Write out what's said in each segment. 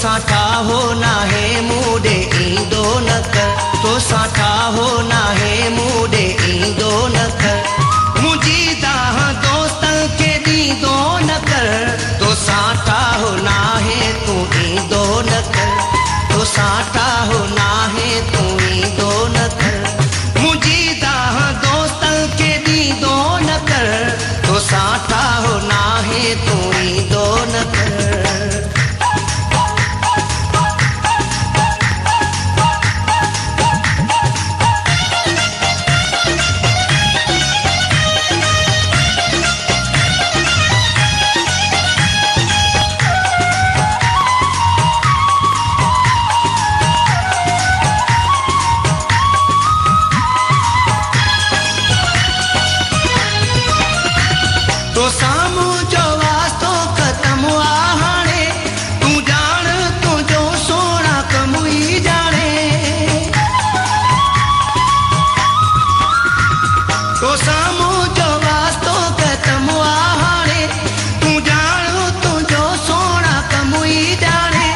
साठा हो ना है मूडे ईंदो न कर तो साठा हो ना है मूडे ईंदो न कर मुझी दाह दोस्तन के ॾींदो न कर तो साठा हो ना है तू ईंदो न कर तो साठा हो ना है तू ईंदो न कर मुझी दाह दोस्तन के ॾींदो न कर तो साठा हो ना है तू ईंदो न कर तो सामू जो वास्तो खत्म आ हाणे तू जान तुझो सोना कमुई जाने तो सामू जो वास्तो खत्म आ हाणे तू जान तुझो सोना कमुई जाने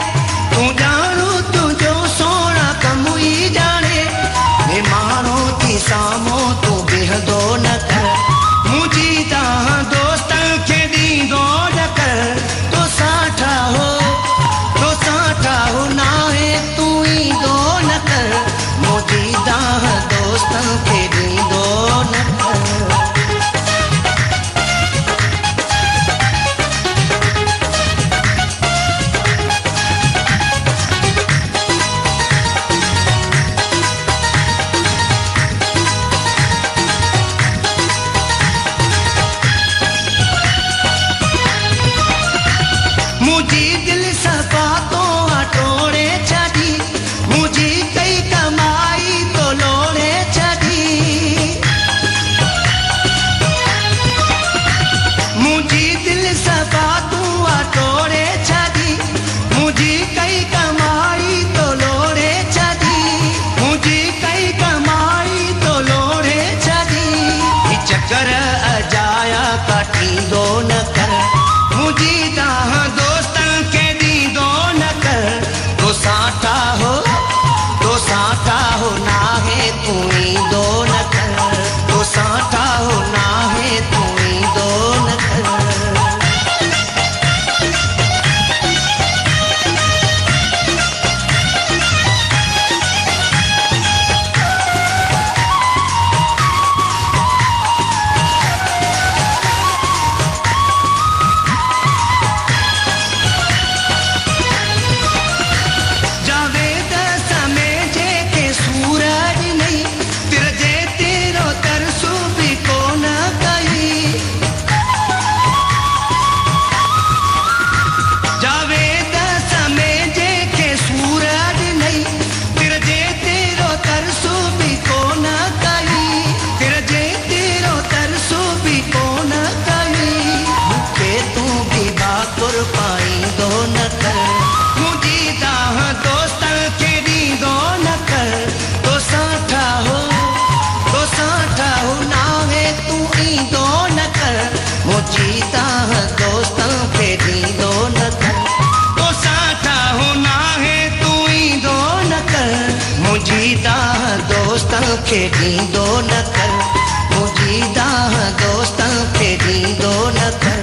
तू जान तुझो सोना कमुई जाने ने मानो थी सामो तू बेहदो न कर मुझी दाह तो साठा हो ना है तू ईंदो न कर मुझी दाह दोस्तन के ॾींदो न कर मुझी दिल सफा तो हटोड़े छड़ी मुझी कई कमाई तो लोड़े छड़ी मुझी दिल सफा तू हटोड़े छड़ी मुझी कई कमाई तो लोड़े छड़ी मुझी कई कमाई तो लोड़े छड़ी चक्कर अजाया काटींदो न कर मुझी दाह दोस्तन के ॾींदो न कर तो साठा हो ना है तू ईंदो न कर तो साठा हो ना है तू ईंदो न कर मुझी दाह दोस्तन के ॾींदो न कर तो साठा हो ना है तू ईंदो न कर मुझी दाह दोस्तन के ॾींदो न कर मुझी दाह दोस्तन के ॾींदो न कर